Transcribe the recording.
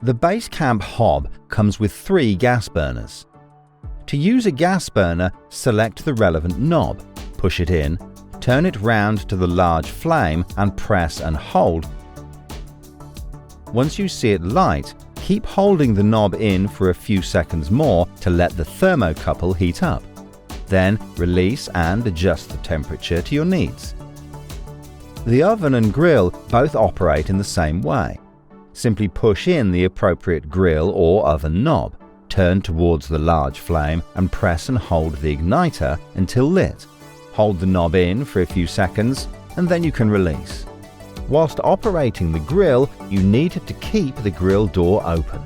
The base camp hob comes with 3 gas burners. To use a gas burner, select the relevant knob, push it in, turn it round to the large flame and press and hold. Once you see it light, keep holding the knob in for a few seconds more to let the thermocouple heat up. Then release and adjust the temperature to your needs. The oven and grill both operate in the same way. Simply push in the appropriate grill or oven knob, turn towards the large flame and press and hold the igniter until lit. Hold the knob in for a few seconds and then you can release. Whilst operating the grill, you need to keep the grill door open.